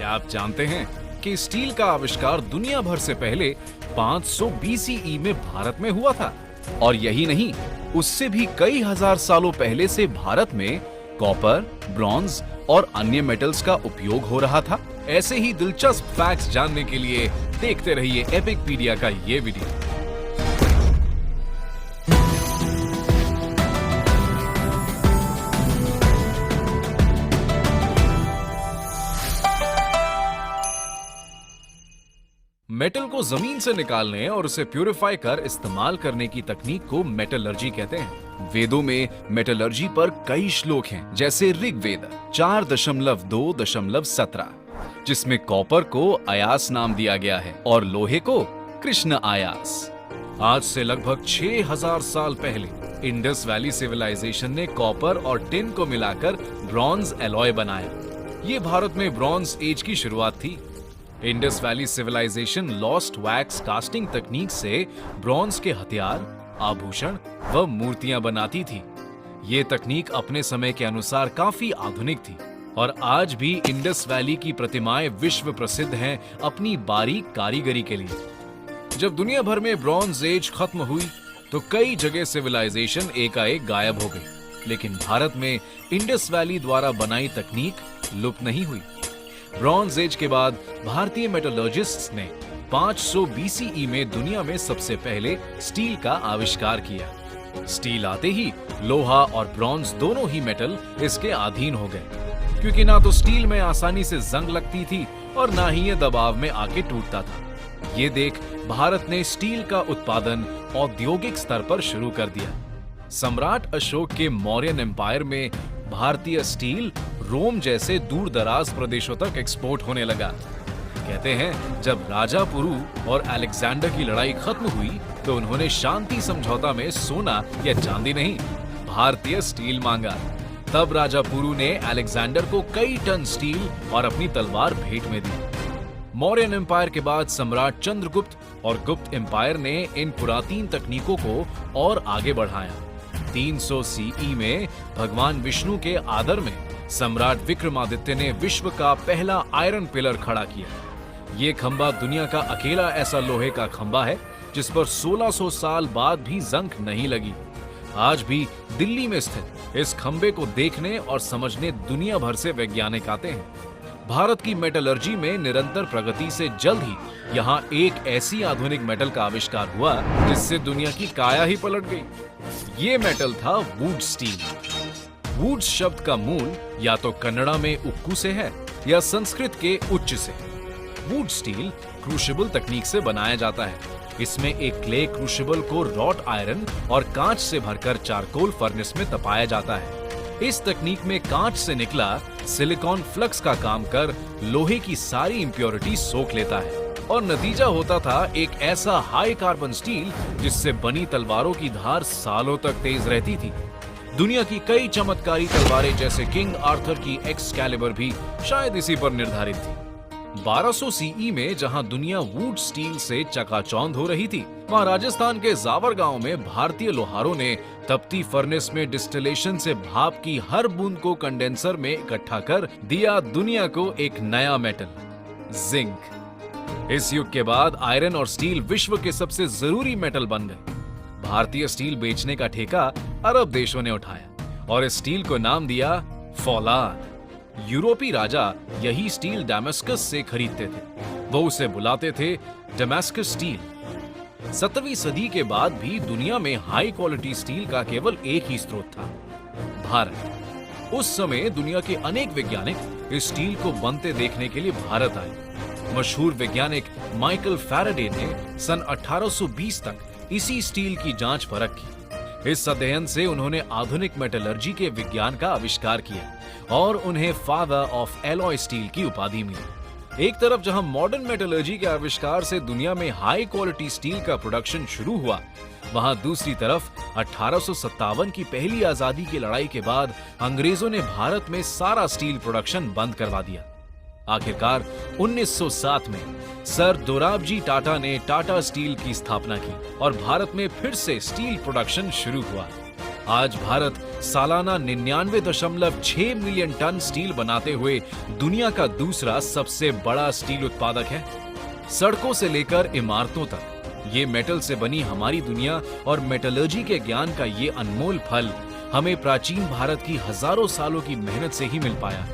क्या आप जानते हैं कि स्टील का आविष्कार दुनिया भर से पहले 500 BCE में भारत में हुआ था? और यही नहीं, उससे भी कई हजार सालों पहले से भारत में कॉपर, ब्रॉन्ज और अन्य मेटल्स का उपयोग हो रहा था। ऐसे ही दिलचस्प फैक्ट्स जानने के लिए देखते रहिए एपिकपीडिया का ये वीडियो। मेटल को जमीन से निकालने और उसे प्यूरिफाई कर इस्तेमाल करने की तकनीक को मेटलर्जी कहते हैं। वेदों में मेटलर्जी पर कई श्लोक हैं, जैसे ऋग्वेद 4.2.17, जिसमें कॉपर को अयास नाम दिया गया है और लोहे को कृष्ण आयास। आज से लगभग 6000 साल पहले इंडस वैली सिविलाइजेशन ने कॉपर और टिन को मिलाकर ब्रॉन्ज एलॉय बनाया। ये भारत में ब्रॉन्ज एज की शुरुआत थी। Indus valley civilisation lost wax casting तकनीक से ब्रॉन्ज के हथियार, आभूषण व मूर्तियां बनाती थी। ये तकनीक अपने समय के अनुसार काफी आधुनिक थी और आज भी इंडस वैली की प्रतिमाएं विश्व प्रसिद्ध हैं अपनी बारीक कारीगरी के लिए। जब दुनिया भर में ब्रॉन्ज एज खत्म हुई तो कई जगह सिविलाइजेशन एकाएक गायब हो गई, लेकिन भारत में इंडस वैली द्वारा बनाई तकनीक लुप्त नहीं हुई। ब्रॉन्ज एज के बाद भारतीय मेटलर्जिस्ट्स ने 500 BCE में दुनिया में सबसे पहले स्टील का आविष्कार किया। स्टील आते ही लोहा और ब्रॉन्ज दोनों ही मेटल इसके अधीन हो गए, क्योंकि ना तो स्टील में आसानी से जंग लगती थी और ना ही ये दबाव में आके टूटता था। ये देख भारत ने स्टील का उत्पादन औद्योगिक स्तर पर शुरू कर दिया। सम्राट अशोक के मौर्यन एम्पायर में भारतीय स्टील रोम जैसे दूर दराज प्रदेशों तक एक्सपोर्ट होने लगा। कहते हैं जब राजा पुरु और अलेक्जेंडर की लड़ाई खत्म हुई तो उन्होंने शांति समझौता में सोना या चांदी नहीं, भारतीय स्टील मांगा। तब राजा पुरु ने अलेक्जेंडर को कई टन स्टील और अपनी तलवार भेंट में दी। मौर्यन एम्पायर के बाद सम्राट चंद्रगुप्त और गुप्त एम्पायर ने इन पुरातन तकनीकों को और आगे बढ़ाया। 300 CE में भगवान विष्णु के आदर में सम्राट विक्रमादित्य ने विश्व का पहला आयरन पिलर खड़ा किया। ये खंबा दुनिया का अकेला ऐसा लोहे का खंबा है जिस पर 1600 साल बाद भी जंग नहीं लगी। आज भी दिल्ली में स्थित इस खंबे को देखने और समझने दुनिया भर से वैज्ञानिक आते हैं। भारत की मेटलर्जी में निरंतर प्रगति से जल्द ही यहाँ एक ऐसी आधुनिक मेटल का आविष्कार हुआ जिससे दुनिया की काया ही पलट गई। ये मेटल था वुड स्टील। वुड शब्द का मूल या तो कन्नड़ा में उक्कू से है या संस्कृत के उच्च से। वुड स्टील क्रूशिबल तकनीक से बनाया जाता है। इसमें एक क्ले क्रूशिबल को रॉट आयरन और कांच से भरकर चारकोल फर्नेस में तपाया जाता है। इस तकनीक में कांच से निकला सिलिकॉन फ्लक्स का काम कर लोहे की सारी इंप्योरिटी सोख लेता है और नतीजा होता था एक ऐसा हाई कार्बन स्टील जिससे बनी तलवारों की धार सालों तक तेज रहती थी। दुनिया की कई चमत्कारी तलवारें जैसे किंग आर्थर की एक्सकैलिबर भी शायद इसी पर निर्धारित थी। 1200 CE में जहां दुनिया वुड स्टील से चकाचौंध हो रही थी, वहां राजस्थान के जावर गांव में भारतीय लोहारों ने तपती फर्नेस में डिस्टिलेशन से भाप की हर बूंद को कंडेंसर में इकट्ठा कर दिया दुनिया को एक नया मेटल, जिंक। इस युग के बाद आयरन और स्टील विश्व के सबसे जरूरी मेटल बन गए। भारतीय स्टील बेचने का ठेका अरब देशों ने उठाया और इस स्टील को नाम दिया फौलाद। यूरोपीय राजा यही स्टील डेमास्कस से खरीदते थे। वो उसे बुलाते थे डेमास्कस स्टील। 17वीं सदी के बाद भी दुनिया में हाई क्वालिटी स्टील का केवल एक ही स्रोत था, भारत। उस समय दुनिया के अनेक वैज्ञानिक इस स्टील को बनते देखने के लिए भारत आए। मशहूर वैज्ञानिक माइकल फैराडे ने सन 1820 तक इसी स्टील की जांच परख की। इस अध्ययन से उन्होंने आधुनिक मेटलर्जी के विज्ञान का आविष्कार किया और उन्हें फादर ऑफ एलॉय स्टील की उपाधि मिली। एक तरफ जहां मॉडर्न मेटलर्जी के आविष्कार से दुनिया में हाई क्वालिटी स्टील का प्रोडक्शन शुरू हुआ, वहां दूसरी तरफ 1857 की पहली आजादी की लड़ाई के बाद अंग्रेजों ने भारत में सारा स्टील प्रोडक्शन बंद करवा दिया। आखिरकार 1907 में सर दोराबजी टाटा ने टाटा स्टील की स्थापना की और भारत में फिर से स्टील प्रोडक्शन शुरू हुआ। आज भारत सालाना 99.6 मिलियन टन स्टील बनाते हुए दुनिया का दूसरा सबसे बड़ा स्टील उत्पादक है। सड़कों से लेकर इमारतों तक ये मेटल से बनी हमारी दुनिया और मेटलर्जी के ज्ञान का ये अनमोल फल हमें प्राचीन भारत की हजारों सालों की मेहनत से ही मिल पाया।